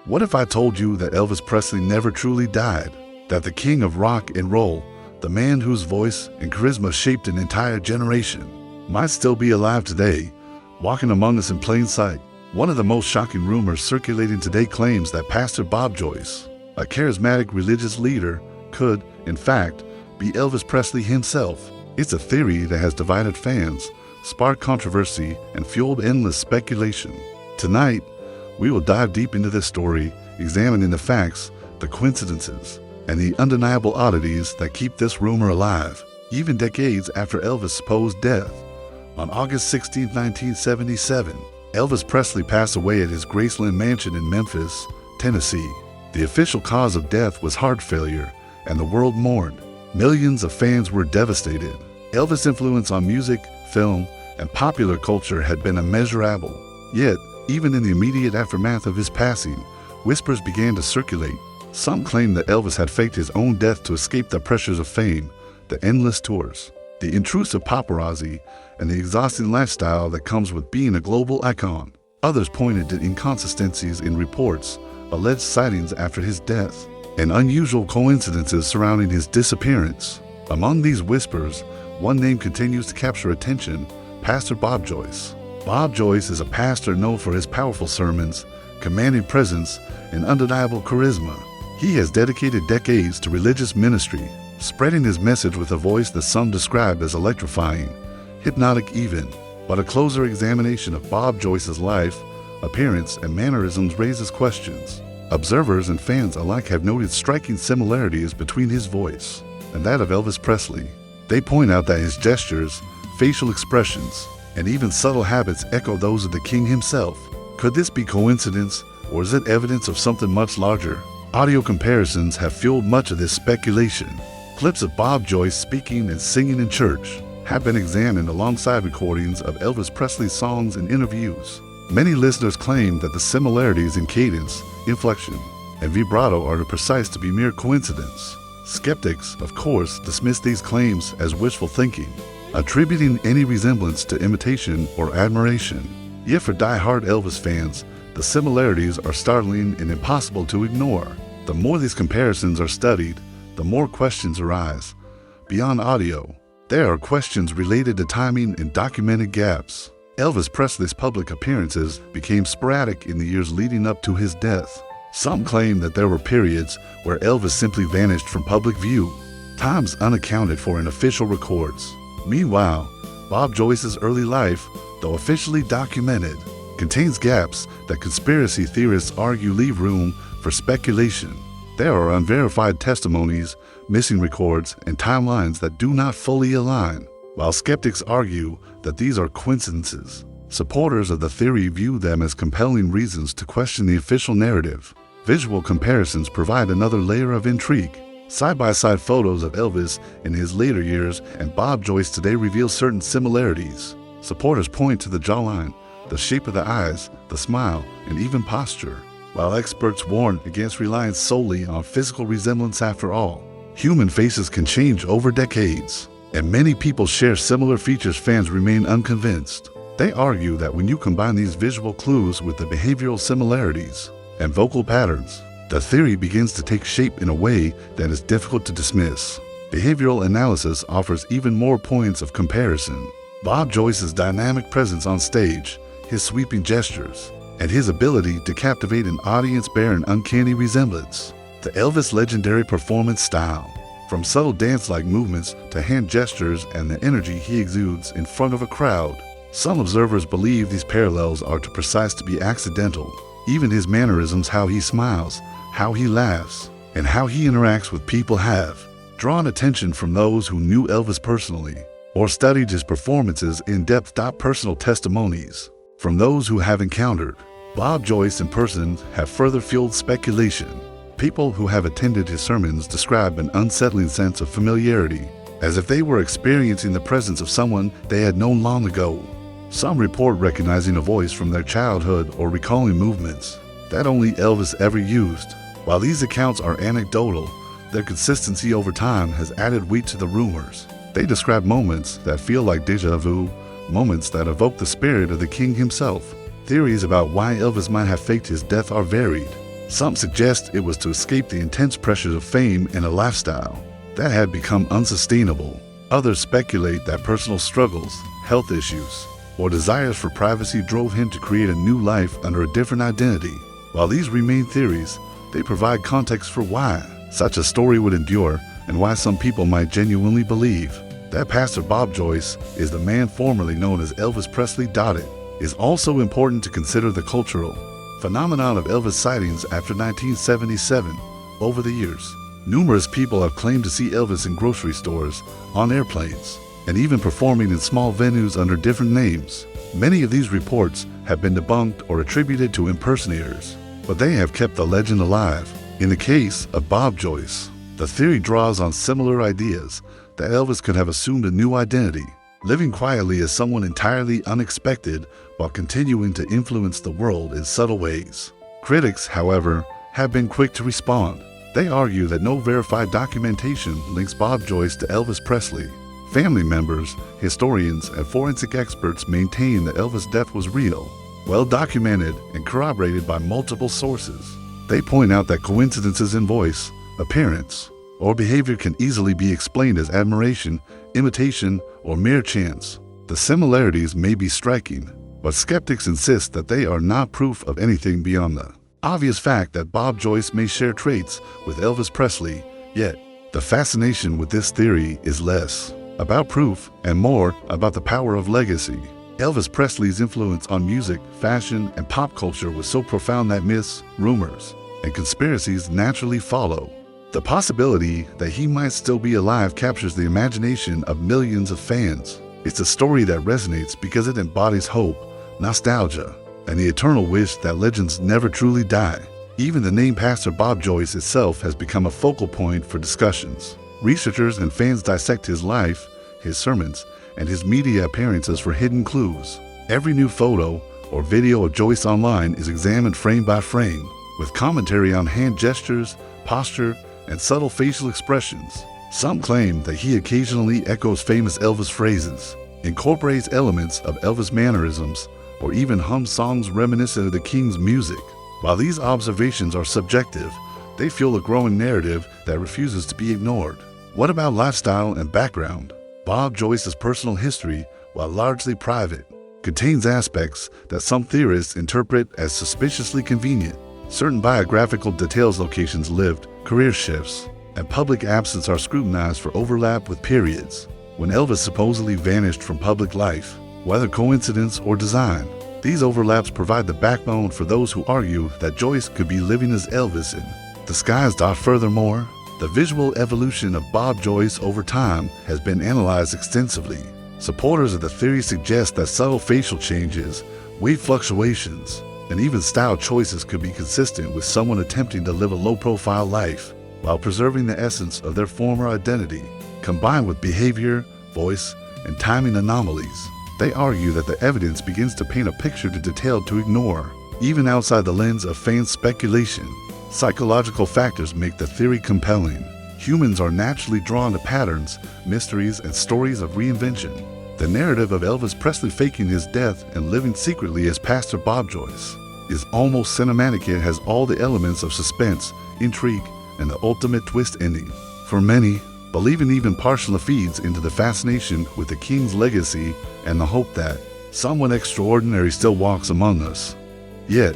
What if I told you that Elvis Presley never truly died? That the king of rock and roll, the man whose voice and charisma shaped an entire generation, might still be alive today, walking among us in plain sight? One of the most shocking rumors circulating today claims that Pastor Bob Joyce, a charismatic religious leader, could, in fact, be Elvis Presley himself. It's a theory that has divided fans, sparked controversy, and fueled endless speculation. Tonight, we will dive deep into this story, examining the facts, the coincidences, and the undeniable oddities that keep this rumor alive, even decades after Elvis' supposed death. On August 16, 1977, Elvis Presley passed away at his Graceland mansion in Memphis, Tennessee. The official cause of death was heart failure, and the world mourned. Millions of fans were devastated. Elvis' influence on music, film, and popular culture had been immeasurable. Yet, even in the immediate aftermath of his passing, whispers began to circulate. Some claimed that Elvis had faked his own death to escape the pressures of fame, the endless tours, the intrusive paparazzi, and the exhausting lifestyle that comes with being a global icon. Others pointed to inconsistencies in reports, alleged sightings after his death, and unusual coincidences surrounding his disappearance. Among these whispers, one name continues to capture attention: Pastor Bob Joyce. Bob Joyce is a pastor known for his powerful sermons, commanding presence, and undeniable charisma. He has dedicated decades to religious ministry, spreading his message with a voice that some describe as electrifying, hypnotic even. But a closer examination of Bob Joyce's life, appearance, and mannerisms raises questions. Observers and fans alike have noted striking similarities between his voice and that of Elvis Presley. They point out that his gestures, facial expressions, and even subtle habits echo those of the king himself. Could this be coincidence, or is it evidence of something much larger? Audio comparisons have fueled much of this speculation. Clips of Bob Joyce speaking and singing in church have been examined alongside recordings of Elvis Presley's songs and interviews. Many listeners claim that the similarities in cadence, inflection, and vibrato are too precise to be mere coincidence. Skeptics, of course, dismiss these claims as wishful thinking, attributing any resemblance to imitation or admiration. Yet for die-hard Elvis fans, the similarities are startling and impossible to ignore. The more these comparisons are studied, the more questions arise. Beyond audio, there are questions related to timing and documented gaps. Elvis Presley's public appearances became sporadic in the years leading up to his death. Some claim that there were periods where Elvis simply vanished from public view, times unaccounted for in official records. Meanwhile, Bob Joyce's early life, though officially documented, contains gaps that conspiracy theorists argue leave room for speculation. There are unverified testimonies, missing records, and timelines that do not fully align. While skeptics argue that these are coincidences, supporters of the theory view them as compelling reasons to question the official narrative. Visual comparisons provide another layer of intrigue. Side-by-side photos of Elvis in his later years and Bob Joyce today reveal certain similarities. Supporters point to the jawline, the shape of the eyes, the smile, and even posture, while experts warn against relying solely on physical resemblance. After all, human faces can change over decades, and many people share similar features. Fans remain unconvinced. They argue that when you combine these visual clues with the behavioral similarities and vocal patterns, the theory begins to take shape in a way that is difficult to dismiss. Behavioral analysis offers even more points of comparison. Bob Joyce's dynamic presence on stage, his sweeping gestures, and his ability to captivate an audience bear an uncanny resemblance to Elvis' legendary performance style. From subtle dance-like movements to hand gestures and the energy he exudes in front of a crowd, some observers believe these parallels are too precise to be accidental. Even his mannerisms, how he smiles, how he laughs, and how he interacts with people have drawn attention from those who knew Elvis personally or studied his performances in depth. Personal testimonies from those who have encountered Bob Joyce in person have further fueled speculation. People who have attended his sermons describe an unsettling sense of familiarity, as if they were experiencing the presence of someone they had known long ago. Some report recognizing a voice from their childhood or recalling movements that only Elvis ever used. While these accounts are anecdotal, their consistency over time has added weight to the rumors. They describe moments that feel like déjà vu, moments that evoke the spirit of the king himself. Theories about why Elvis might have faked his death are varied. Some suggest it was to escape the intense pressures of fame and a lifestyle that had become unsustainable. Others speculate that personal struggles, health issues, or desires for privacy drove him to create a new life under a different identity. While these remain theories, they provide context for why such a story would endure and why some people might genuinely believe that Pastor Bob Joyce is the man formerly known as Elvis Presley. It is also important to consider the cultural phenomenon of Elvis sightings after 1977. Over the years, numerous people have claimed to see Elvis in grocery stores, on airplanes, and even performing in small venues under different names. Many of these reports have been debunked or attributed to impersonators, but they have kept the legend alive. In the case of Bob Joyce, the theory draws on similar ideas that Elvis could have assumed a new identity, living quietly as someone entirely unexpected while continuing to influence the world in subtle ways. Critics, however, have been quick to respond. They argue that no verified documentation links Bob Joyce to Elvis Presley. Family members, historians, and forensic experts maintain that Elvis' death was real, well documented and corroborated by multiple sources. They point out that coincidences in voice, appearance, or behavior can easily be explained as admiration, imitation, or mere chance. The similarities may be striking, but skeptics insist that they are not proof of anything beyond the obvious fact that Bob Joyce may share traits with Elvis Presley. Yet, the fascination with this theory is less about proof and more about the power of legacy. Elvis Presley's influence on music, fashion, and pop culture was so profound that myths, rumors, and conspiracies naturally follow. The possibility that he might still be alive captures the imagination of millions of fans. It's a story that resonates because it embodies hope, nostalgia, and the eternal wish that legends never truly die. Even the name Pastor Bob Joyce itself has become a focal point for discussions. Researchers and fans dissect his life, his sermons, and his media appearances for hidden clues. Every new photo or video of Joyce online is examined frame by frame, with commentary on hand gestures, posture, and subtle facial expressions. Some claim that he occasionally echoes famous Elvis phrases, incorporates elements of Elvis mannerisms, or even hums songs reminiscent of the King's music. While these observations are subjective, they fuel a growing narrative that refuses to be ignored. What about lifestyle and background? Bob Joyce's personal history, while largely private, contains aspects that some theorists interpret as suspiciously convenient. Certain biographical details, locations lived, career shifts, and public absence are scrutinized for overlap with periods when Elvis supposedly vanished from public life, whether coincidence or design. These overlaps provide the backbone for those who argue that Joyce could be living as Elvis in disguise. Furthermore, the visual evolution of Bob Joyce over time has been analyzed extensively. Supporters of the theory suggest that subtle facial changes, weight fluctuations, and even style choices could be consistent with someone attempting to live a low-profile life while preserving the essence of their former identity. Combined with behavior, voice, and timing anomalies, they argue that the evidence begins to paint a picture too detailed to ignore, even outside the lens of fan speculation. Psychological factors make the theory compelling. Humans are naturally drawn to patterns, mysteries, and stories of reinvention. The narrative of Elvis Presley faking his death and living secretly as Pastor Bob Joyce is almost cinematic. It has all the elements of suspense, intrigue, and the ultimate twist ending. For many, believing even partially feeds into the fascination with the King's legacy and the hope that someone extraordinary still walks among us. Yet,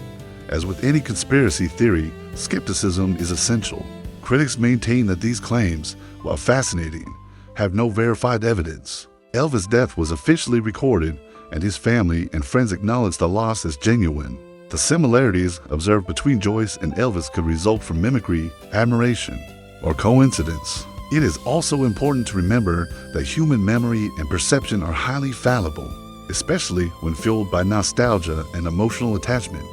as with any conspiracy theory, skepticism is essential. Critics maintain that these claims, while fascinating, have no verified evidence. Elvis' death was officially recorded, and his family and friends acknowledged the loss as genuine. The similarities observed between Joyce and Elvis could result from mimicry, admiration, or coincidence. It is also important to remember that human memory and perception are highly fallible, especially when fueled by nostalgia and emotional attachment.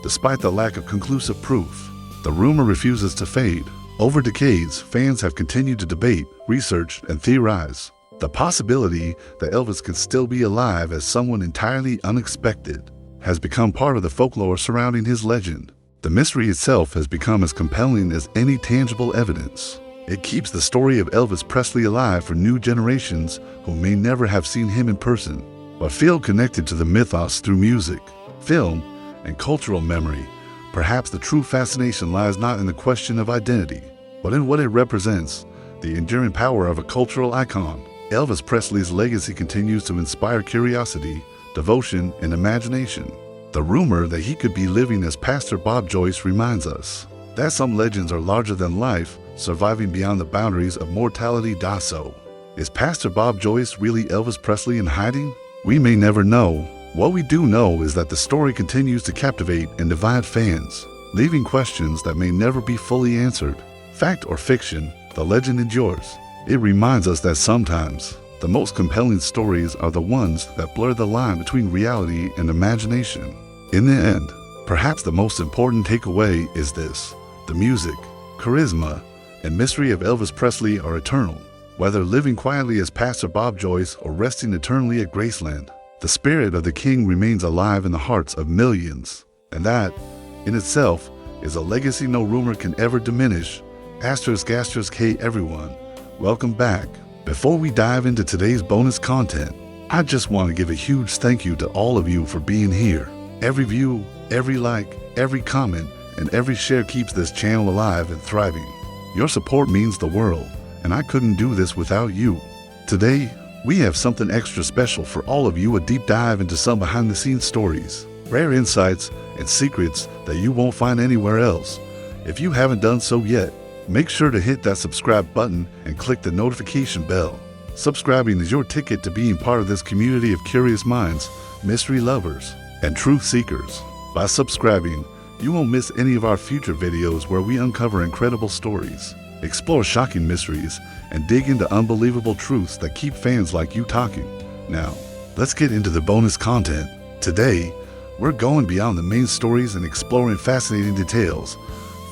Despite the lack of conclusive proof, the rumor refuses to fade. Over decades, fans have continued to debate, research, and theorize. The possibility that Elvis could still be alive as someone entirely unexpected has become part of the folklore surrounding his legend. The mystery itself has become as compelling as any tangible evidence. It keeps the story of Elvis Presley alive for new generations who may never have seen him in person, but feel connected to the mythos through music, film, and cultural memory. Perhaps the true fascination lies not in the question of identity, but in what it represents, the enduring power of a cultural icon. Elvis Presley's legacy continues to inspire curiosity, devotion, and imagination. The rumor that he could be living as Pastor Bob Joyce reminds us that some legends are larger than life, surviving beyond the boundaries of mortality. So, is Pastor Bob Joyce really Elvis Presley in hiding? We may never know. What we do know is that the story continues to captivate and divide fans, leaving questions that may never be fully answered. Fact or fiction, the legend endures. It reminds us that sometimes the most compelling stories are the ones that blur the line between reality and imagination. In the end, perhaps the most important takeaway is this: the music, charisma, and mystery of Elvis Presley are eternal. Whether living quietly as Pastor Bob Joyce or resting eternally at Graceland, the spirit of the King remains alive in the hearts of millions. And that, in itself, is a legacy no rumor can ever diminish. Asterisk, hey everyone, welcome back. Before we dive into today's bonus content, I just want to give a huge thank you to all of you for being here. Every view, every like, every comment, and every share keeps this channel alive and thriving. Your support means the world, and I couldn't do this without you. Today, we have something extra special for all of you, a deep dive into some behind-the-scenes stories, rare insights, and secrets that you won't find anywhere else. If you haven't done so yet, make sure to hit that subscribe button and click the notification bell. Subscribing is your ticket to being part of this community of curious minds, mystery lovers, and truth seekers. By subscribing, you won't miss any of our future videos where we uncover incredible stories, explore shocking mysteries, and dig into unbelievable truths that keep fans like you talking. Now, let's get into the bonus content. Today, we're going beyond the main stories and exploring fascinating details,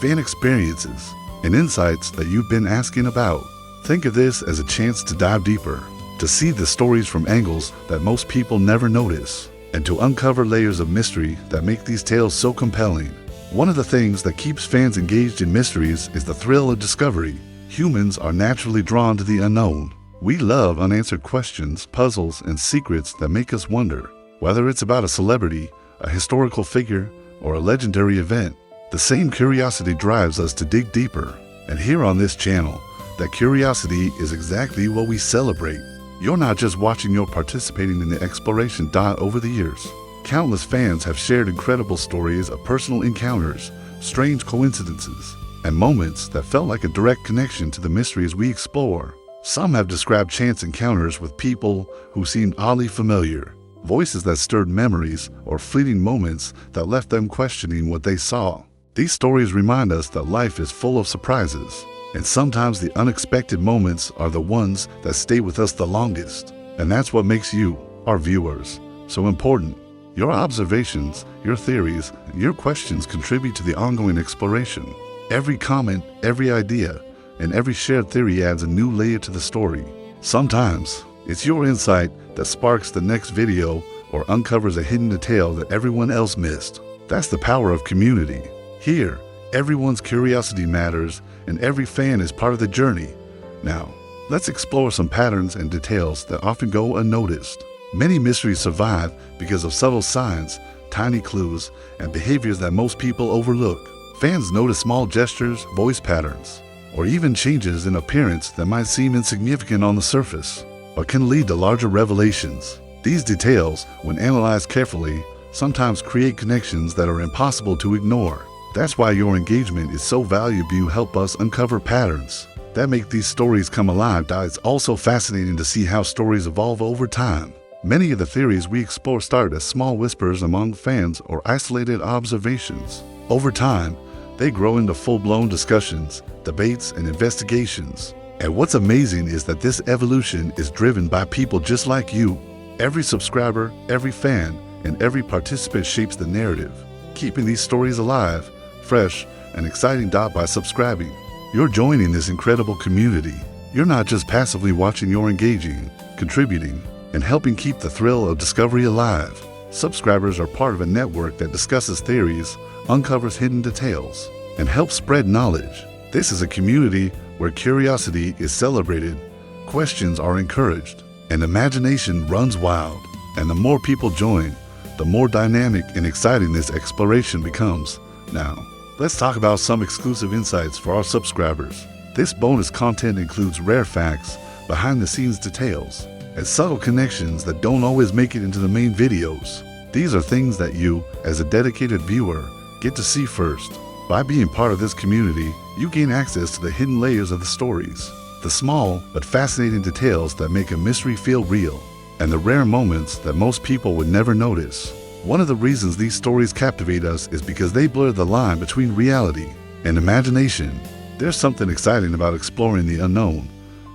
fan experiences, and insights that you've been asking about. Think of this as a chance to dive deeper, to see the stories from angles that most people never notice, and to uncover layers of mystery that make these tales so compelling. One of the things that keeps fans engaged in mysteries is the thrill of discovery. Humans are naturally drawn to the unknown. We love unanswered questions, puzzles, and secrets that make us wonder. Whether it's about a celebrity, a historical figure, or a legendary event, the same curiosity drives us to dig deeper. And here on this channel, that curiosity is exactly what we celebrate. You're not just watching, you're participating in the exploration. Over the years, countless fans have shared incredible stories of personal encounters, strange coincidences, and moments that felt like a direct connection to the mysteries we explore. Some have described chance encounters with people who seemed oddly familiar, voices that stirred memories, or fleeting moments that left them questioning what they saw. These stories remind us that life is full of surprises, and sometimes the unexpected moments are the ones that stay with us the longest. And that's what makes you, our viewers, so important. Your observations, your theories, and your questions contribute to the ongoing exploration. Every comment, every idea, and every shared theory adds a new layer to the story. Sometimes, it's your insight that sparks the next video or uncovers a hidden detail that everyone else missed. That's the power of community. Here, everyone's curiosity matters, and every fan is part of the journey. Now, let's explore some patterns and details that often go unnoticed. Many mysteries survive because of subtle signs, tiny clues, and behaviors that most people overlook. Fans notice small gestures, voice patterns, or even changes in appearance that might seem insignificant on the surface, but can lead to larger revelations. These details, when analyzed carefully, sometimes create connections that are impossible to ignore. That's why your engagement is so valuable. You help us uncover patterns that make these stories come alive. It's also fascinating to see how stories evolve over time. Many of the theories we explore start as small whispers among fans or isolated observations. Over time, they grow into full-blown discussions, debates, and investigations. And what's amazing is that this evolution is driven by people just like you. Every subscriber, every fan, and every participant shapes the narrative, keeping these stories alive, fresh, and exciting. By subscribing, you're joining this incredible community. You're not just passively watching, you're engaging, contributing, and helping keep the thrill of discovery alive. Subscribers are part of a network that discusses theories, uncovers hidden details, and helps spread knowledge. This is a community where curiosity is celebrated, questions are encouraged, and imagination runs wild. And the more people join, the more dynamic and exciting this exploration becomes. Now, let's talk about some exclusive insights for our subscribers. This bonus content includes rare facts, behind-the-scenes details, and subtle connections that don't always make it into the main videos. These are things that you, as a dedicated viewer, get to see first. By being part of this community, you gain access to the hidden layers of the stories, the small but fascinating details that make a mystery feel real, and the rare moments that most people would never notice. One of the reasons these stories captivate us is because they blur the line between reality and imagination. There's something exciting about exploring the unknown,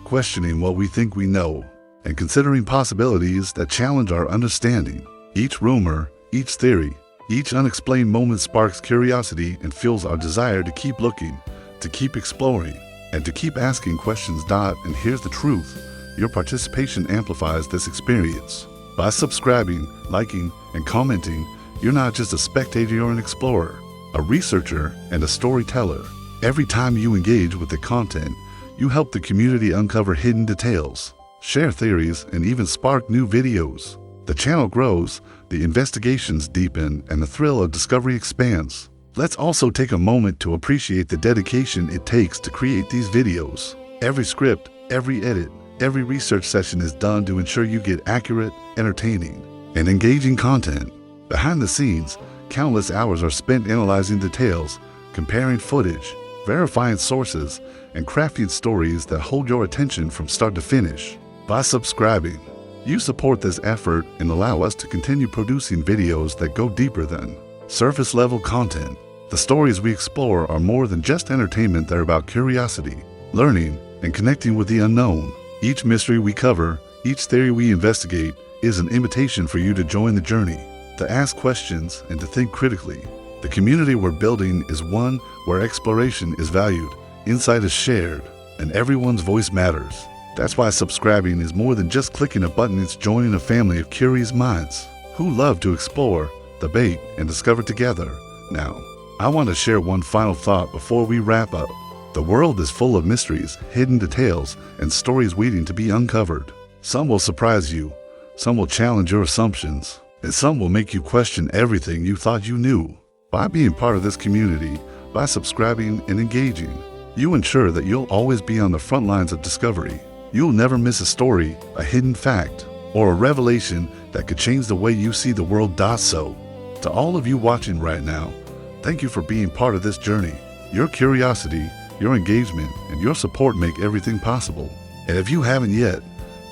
questioning what we think we know, and considering possibilities that challenge our understanding. Each rumor, each theory, each unexplained moment sparks curiosity and fuels our desire to keep looking, to keep exploring, and to keep asking questions. And here's the truth: your participation amplifies this experience. By subscribing, liking, and commenting, you're not just a spectator, you're an explorer, a researcher, and a storyteller. Every time you engage with the content, you help the community uncover hidden details, share theories, and even spark new videos. The channel grows, the investigations deepen, and the thrill of discovery expands. Let's also take a moment to appreciate the dedication it takes to create these videos. Every script, every edit, every research session is done to ensure you get accurate, entertaining, and engaging content. Behind the scenes, countless hours are spent analyzing details, comparing footage, verifying sources, and crafting stories that hold your attention from start to finish. By subscribing, you support this effort and allow us to continue producing videos that go deeper than surface-level content. The stories we explore are more than just entertainment. They're about curiosity, learning, and connecting with the unknown. Each mystery we cover, each theory we investigate, is an invitation for you to join the journey, to ask questions, and to think critically. The community we're building is one where exploration is valued, insight is shared, and everyone's voice matters. That's why subscribing is more than just clicking a button. It's joining a family of curious minds who love to explore, debate, and discover together. Now, I want to share one final thought before we wrap up. The world is full of mysteries, hidden details, and stories waiting to be uncovered. Some will surprise you, some will challenge your assumptions, and some will make you question everything you thought you knew. By being part of this community, by subscribing and engaging, you ensure that you'll always be on the front lines of discovery. You'll never miss a story, a hidden fact, or a revelation that could change the way you see the world. So, to all of you watching right now, thank you for being part of this journey. Your curiosity, your engagement, and your support make everything possible. And if you haven't yet,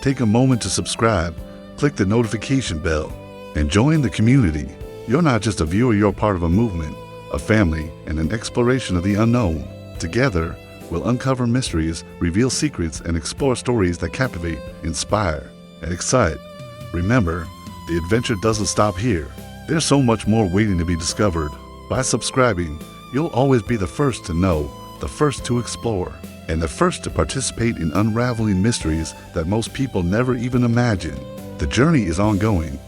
take a moment to subscribe, click the notification bell, and join the community. You're not just a viewer, you're part of a movement, a family, and an exploration of the unknown. Together, we'll uncover mysteries, reveal secrets, and explore stories that captivate, inspire, and excite. Remember, the adventure doesn't stop here. There's so much more waiting to be discovered. By subscribing, you'll always be the first to know, the first to explore, and the first to participate in unraveling mysteries that most people never even imagine. The journey is ongoing.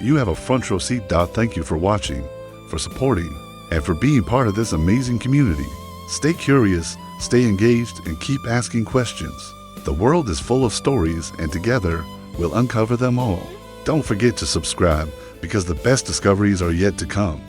You have a front row seat. Thank you for watching, for supporting, and for being part of this amazing community. Stay curious, stay engaged, and keep asking questions. The world is full of stories, and together, we'll uncover them all. Don't forget to subscribe, because the best discoveries are yet to come.